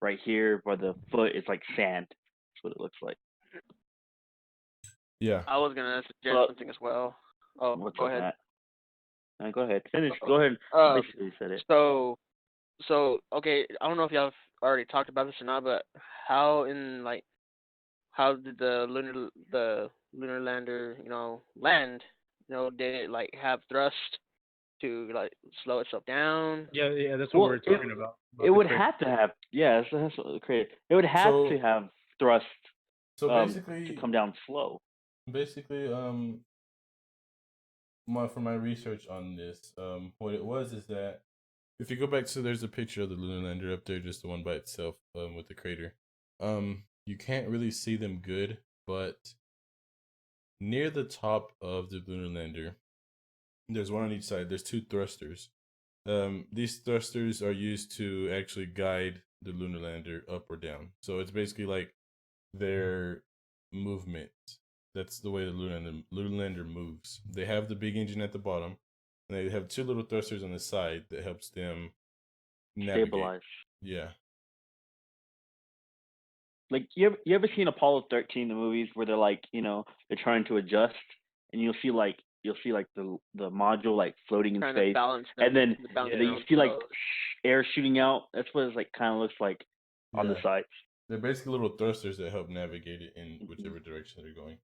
right here by the foot is like sand. That's what it looks like. Yeah. I was gonna suggest something as well. Oh, What's go up, ahead. Matt? Go ahead. Finish. Go ahead. Basically, you said it. So okay, I don't know if y'all have already talked about this or not, but how did the lunar lander, land? Did it like have thrust to like slow itself down? Yeah, that's what we're talking about. It would have to have, yeah, that's what created. It would have to have thrust. So basically, to come down slow. Basically, for my research on this, what it was is that if you go back to there's a picture of the lunar lander up there, just the one by itself, with the crater. You can't really see them good, but near the top of the lunar lander, there's one on each side. There's two thrusters. These thrusters are used to actually guide the lunar lander up or down. So it's basically like their movement. That's the way the lunar lander moves. They have the big engine at the bottom, and they have two little thrusters on the side that helps them navigate. Stabilize. Yeah. Like you ever seen Apollo 13, the movies where they're like, they're trying to adjust, and you'll see like the module like floating in space, and then you see like air shooting out. That's what it's like kind of looks like on the sides. They're basically little thrusters that help navigate it in whichever direction they're going.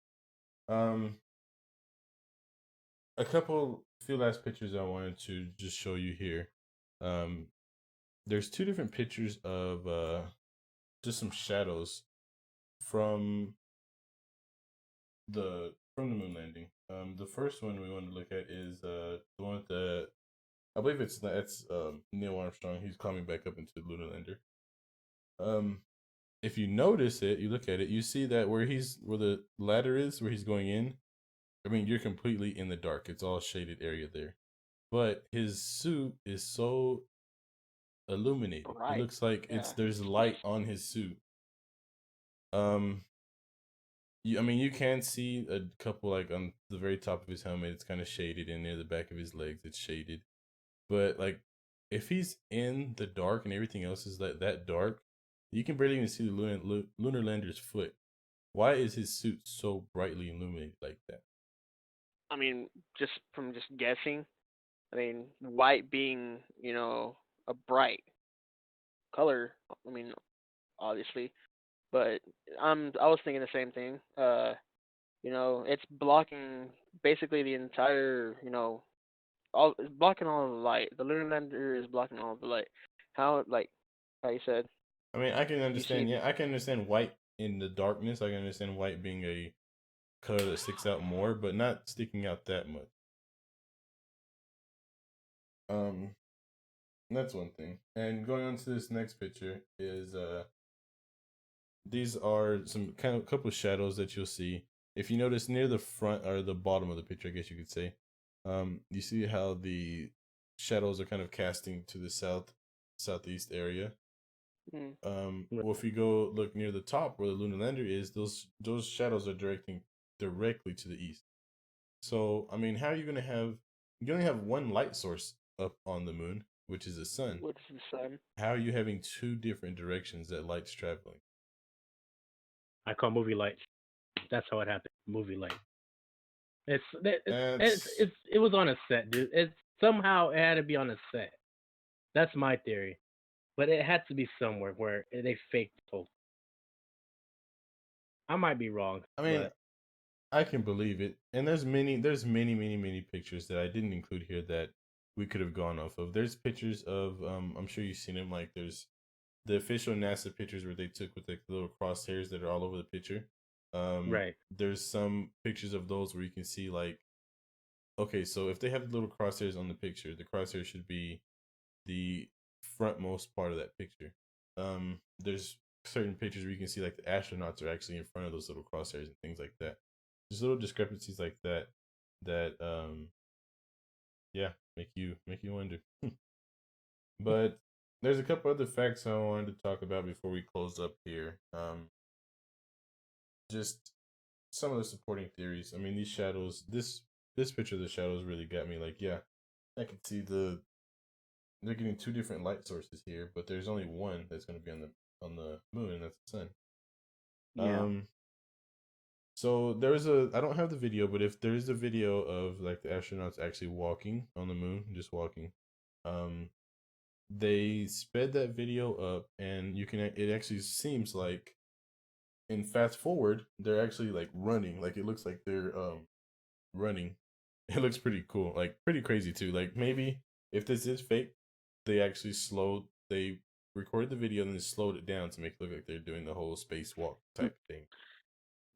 Few last pictures I wanted to just show you here. There's two different pictures of just some shadows from the moon landing. The first one we want to look at is the one with I believe that's Neil Armstrong. He's climbing back up into the lunar lander. If you notice it, you look at it, you see that where the ladder is, where he's going in. I mean, you're completely in the dark. It's all shaded area there, but his suit is so illuminated. It looks like there's light on his suit. You can see a couple like on the very top of his helmet. It's kind of shaded, and near the back of his legs, it's shaded. But like, if he's in the dark and everything else is that dark, you can barely even see the lunar lander's foot. Why is his suit so brightly illuminated like that? I mean, just from guessing, I mean, white being, a bright color. I mean, obviously, but I was thinking the same thing. It's blocking basically the entire, it's blocking all of the light. The lunar lander is blocking all of the light. How you said? I mean, I can understand. Yeah, I can understand white in the darkness. I can understand white being a color that sticks out more, but not sticking out that much. That's one thing. And going on to this next picture is these are some couple of shadows that you'll see. If you notice near the front or the bottom of the picture, I guess you could say, you see how the shadows are kind of casting to the south. southeast area. Mm. Well, if you go look near the top where the lunar lander is, those shadows are directing directly to the east. So, I mean, how are you going to have? You only have one light source up on the moon, which is the sun. Which is the sun. How are you having two different directions that light's traveling? I call movie lights. That's how it happened. Movie light. It was on a set, dude. Somehow it had to be on a set. That's my theory. But it had to be somewhere where they faked the whole. I might be wrong. I mean, but I can believe it. And there's many pictures that I didn't include here that we could have gone off of. There's pictures of I'm sure you've seen them, like there's the official NASA pictures where they took with like the little crosshairs that are all over the picture. right. There's some pictures of those where you can see like, okay, so if they have the little crosshairs on the picture, the crosshair should be the frontmost part of that picture. There's certain pictures where you can see like the astronauts are actually in front of those little crosshairs and things like that. There's little discrepancies like that yeah, make you wonder. But there's a couple other facts I wanted to talk about before we close up here. Just some of the supporting theories. I mean, these shadows, this picture of the shadows really got me. Like, yeah, I can see they're getting two different light sources here, but there's only one that's going to be on the moon, and that's the sun. Yeah. So I don't have the video, but if there is a video of like the astronauts actually walking on the moon, just walking, they sped that video up, and it actually seems like, in fast forward, they're actually like running. Like it looks like they're running. It looks pretty cool, like pretty crazy too. Like maybe if this is fake, they recorded the video and then slowed it down to make it look like they're doing the whole spacewalk type thing.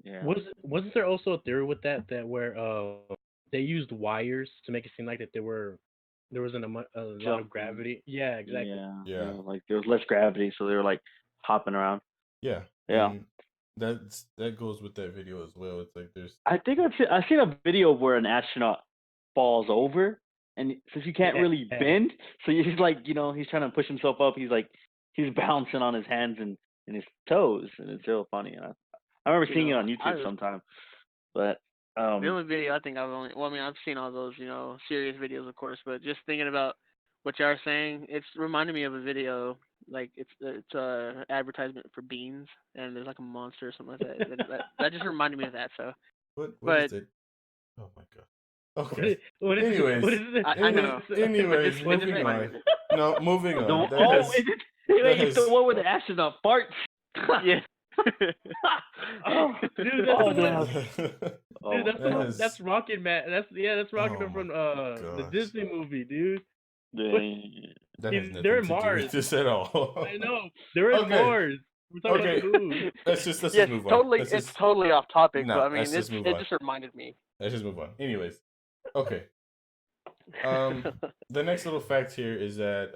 Yeah. Wasn't there also a theory with that where they used wires to make it seem like that there wasn't a lot of gravity? Yeah, exactly. Yeah. Like there was less gravity, so they were like hopping around. Yeah. Yeah. And that goes with that video as well. It's like there's I think I've seen a video where an astronaut falls over, and since you can't really bend, so he's like, he's trying to push himself up. He's bouncing on his hands and his toes, and it's real funny. I remember seeing it on YouTube sometime, but the only video I think I've seen all those, serious videos, of course, but just thinking about what you are saying, it's reminded me of a video, like it's a advertisement for beans, and there's like a monster or something like that. that just reminded me of that. So, what is it? Oh my god. Okay. Anyways, what is it? I know. Anyways, moving on. No, moving on. Is it? It's the one where the astronaut farts. Yeah. Dude, that's Rocket Man. That's Rocket Man from the Disney movie, dude. They're in Mars. Do this at all. I know. They're in Mars. We're talking about the moon. Let's just move on. It's totally off topic, no, but I mean, it just reminded me. Let's just move on. Anyways, okay. The next little fact here is that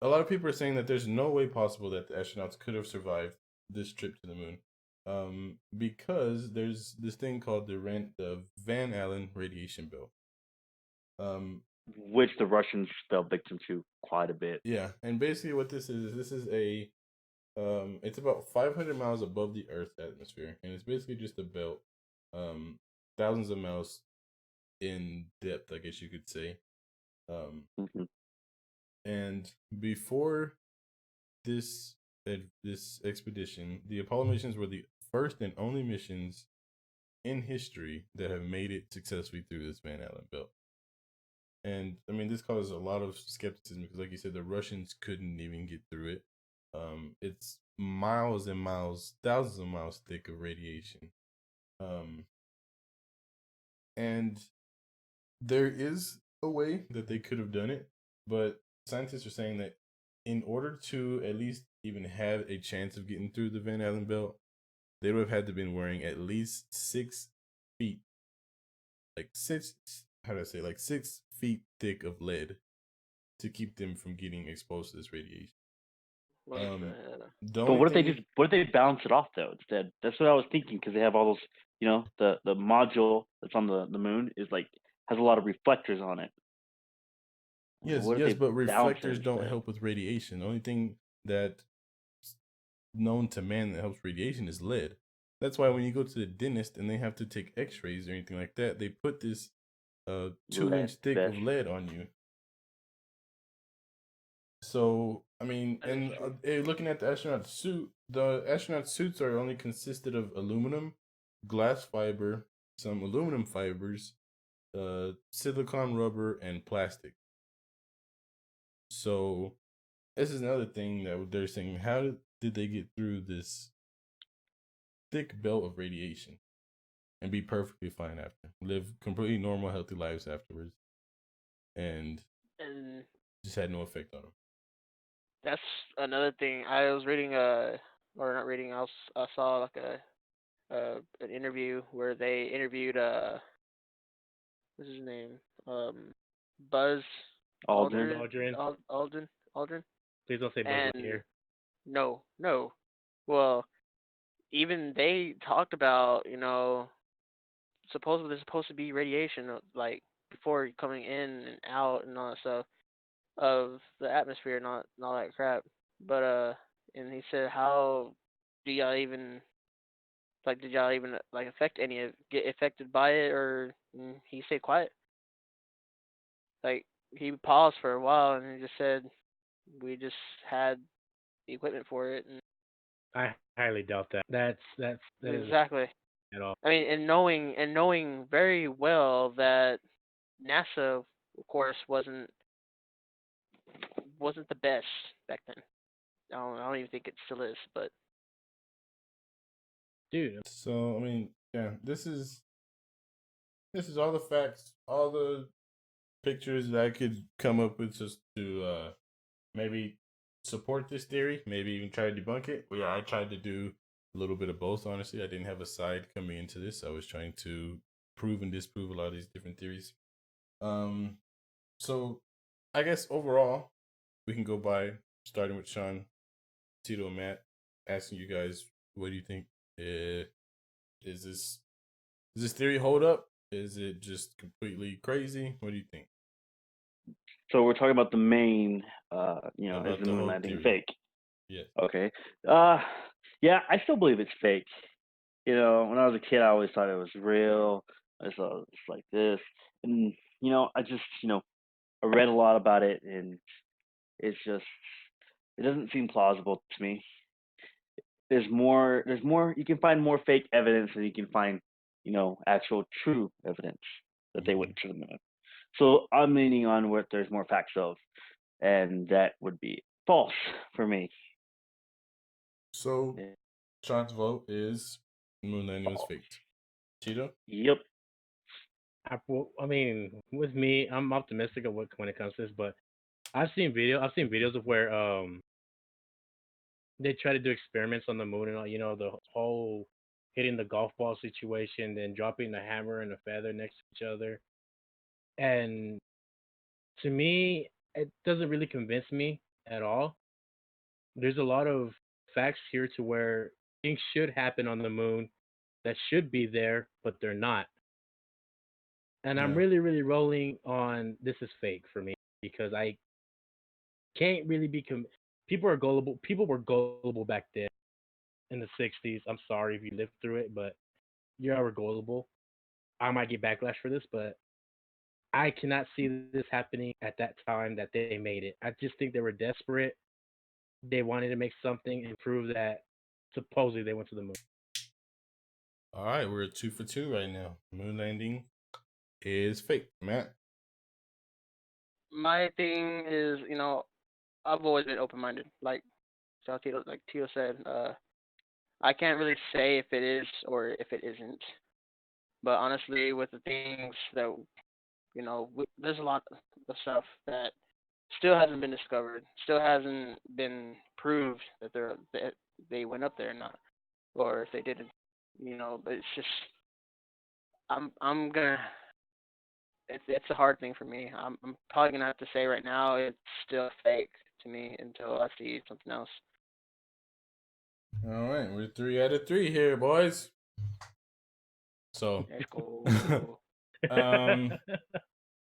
a lot of people are saying that there's no way possible that the astronauts could have survived this trip to the moon, because there's this thing called the Van Allen radiation belt, which the Russians fell victim to quite a bit. Yeah, and basically what this is a it's about 500 miles above the Earth's atmosphere, and it's basically just a belt, thousands of miles in depth, I guess you could say. And before this expedition, the Apollo missions were the first and only missions in history that have made it successfully through this Van Allen belt. And I mean, this causes a lot of skepticism because, like you said, the Russians couldn't even get through it. It's miles and miles, thousands of miles thick of radiation. And there is a way that they could have done it, but scientists are saying that in order to at least even have a chance of getting through the Van Allen belt, they would have had to been wearing at least 6 feet, like 6 feet thick of lead to keep them from getting exposed to this radiation. But what if they balance it off though instead? That's what I was thinking, because they have all those, the module that's on the moon is like has a lot of reflectors on it. Yes, but reflectors don't instead? help with radiation. The only thing that's known to man that helps radiation is lead. That's why when you go to the dentist and they have to take X-rays or anything like that, they put this 2-inch thick of lead on you. So I mean, and looking at the astronaut suit, the astronaut suits are only consisted of aluminum, glass fiber, some aluminum fibers, silicone rubber, and plastic. So this is another thing that they're saying. How did they get through this thick belt of radiation and be perfectly fine after? Live completely normal, healthy lives afterwards. And just had no effect on them. That's another thing. I was reading or not reading. I saw like an interview where they interviewed what's his name? Buzz Aldrin. Aldrin. Please don't say Buzz Lightyear. No. Well, even they talked about, supposedly there's supposed to be radiation like before coming in and out and all that stuff of the atmosphere and all that crap. But and he said, how do y'all even did y'all even affect any of get affected by it, or he stayed quiet? Like, he paused for a while and he just said, we just had the equipment for it. And I highly doubt that. That exactly. At all. I mean, and knowing very well that NASA, of course, wasn't the best back then. I don't even think it still is, but dude. So I mean, yeah, this is all the facts, all the pictures that I could come up with just to maybe support this theory, maybe even try to debunk it. But yeah, I tried to do a little bit of both. Honestly, I didn't have a side coming into this. I was trying to prove and disprove a lot of these different theories. So I guess overall, we can go by starting with Sean, Tito, and Matt, asking you guys, what do you think? Does this theory hold up? Is it just completely crazy? What do you think? So we're talking about the main, About is the the moon whole landing theory. fake? Yes. Okay. Yeah, I still believe it's fake. When I was a kid, I always thought it was real. I thought it's like this, and I just, I read a lot about it, and it's just, it doesn't seem plausible to me. There's more. You can find more fake evidence than you can find, actual true evidence that they went to the moon. So I'm leaning on what there's more facts of, and that would be false for me. So, Sean's vote is moon landing was faked. Cheeto? Yep. I mean, with me, I'm optimistic of when it comes to this, but I've seen videos of where they try to do experiments on the moon and all, the whole hitting the golf ball situation, then dropping the hammer and the feather next to each other. And to me, it doesn't really convince me at all. There's a lot of facts here to where things should happen on the moon that should be there, but they're not. And I'm really, really rolling on this is fake for me because I can't really be. People are gullible. People were gullible back then in the 60s. I'm sorry if you lived through it, but you're gullible. I might get backlash for this, but I cannot see this happening at that time that they made it. I just think they were desperate. They wanted to make something and prove that supposedly they went to the moon. All right, we're at 2 for 2 right now. Moon landing is fake. Matt? My thing is, I've always been open-minded. Like Tito said, I can't really say if it is or if it isn't. But honestly, with the things that, there's a lot of stuff that still hasn't been discovered, still hasn't been proved that they went up there or not, or if they didn't. But it's just, I'm gonna. It's a hard thing for me. I'm probably gonna have to say right now it's still fake to me until I see something else. All right, we're 3 out of 3 here, boys. So, Let's go.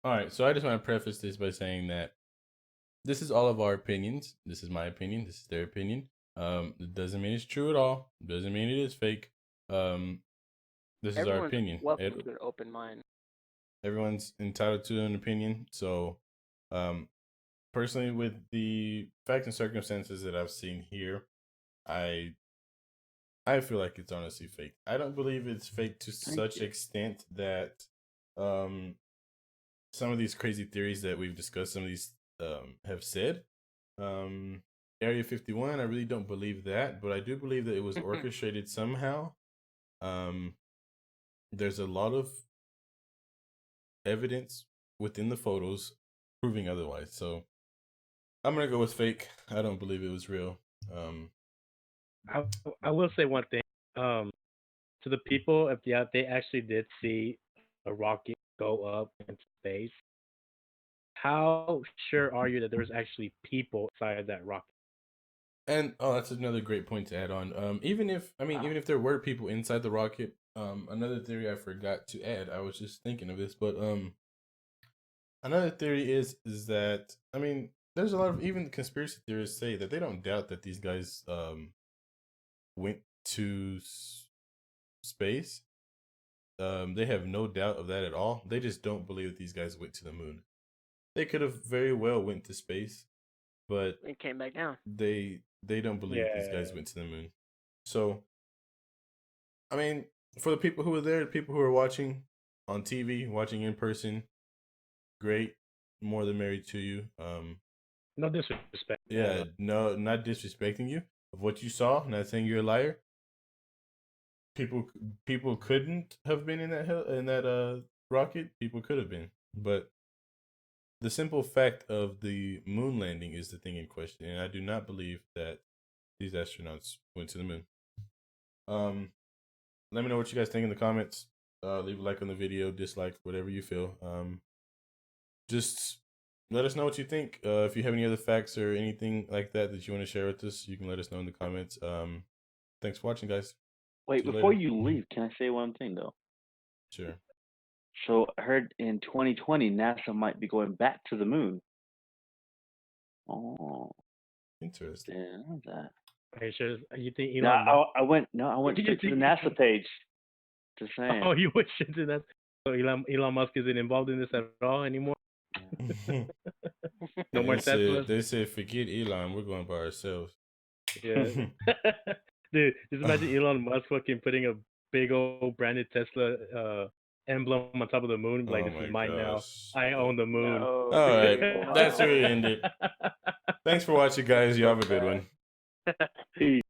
All right, so I just want to preface this by saying that this is all of our opinions. This is my opinion. This is their opinion. It doesn't mean it's true at all. It doesn't mean it is fake. This is our Everyone's opinion. welcome to an open mind. Everyone's entitled to an opinion. So, personally, with the facts and circumstances that I've seen here, I feel like it's honestly fake. I don't believe it's fake to such extent that some of these crazy theories that we've discussed, some of these have said. Area 51, I really don't believe that, but I do believe that it was orchestrated somehow. There's a lot of evidence within the photos proving otherwise. So I'm gonna go with fake. I don't believe it was real. I will say one thing. To the people, if they actually did see a rocket go up in space, how sure are you that there was actually people inside that rocket? And that's another great point to add on. Even if there were people inside the rocket, another theory I forgot to add. I was just thinking of this, but another theory is that there's a lot of even conspiracy theorists say that they don't doubt that these guys went to space. They have no doubt of that at all. They just don't believe that these guys went to the moon. They could have very well went to space, but It came back down. They don't believe these guys went to the moon. So, for the people who were there, the people who are watching on TV, watching in person, great, more than married to you. No disrespect. Yeah, no, not disrespecting you of what you saw. Not saying you're a liar. People couldn't have been in that rocket. People could have been, but the simple fact of the moon landing is the thing in question, and I do not believe that these astronauts went to the moon. Let me know what you guys think in the comments. Leave a like on the video, dislike, whatever you feel. Just let us know what you think. If you have any other facts or anything like that you want to share with us, you can let us know in the comments. Thanks for watching, guys. Wait, before you leave, can I say one thing though? Sure. So I heard in 2020 NASA might be going back to the moon. Oh, interesting. Yeah, that. Are you sure? You think Elon? No, I went straight to the NASA page. Just saying. Oh, you went straight to that. So Elon Musk isn't involved in this at all anymore. No more Teslas. They said forget Elon. We're going by ourselves. Yeah. Dude, just imagine Elon Musk fucking putting a big old branded Tesla emblem on top of the moon. Like, this is mine now. I own the moon. No. All right. That's where we end it. Thanks for watching, guys. You have a good one. Peace.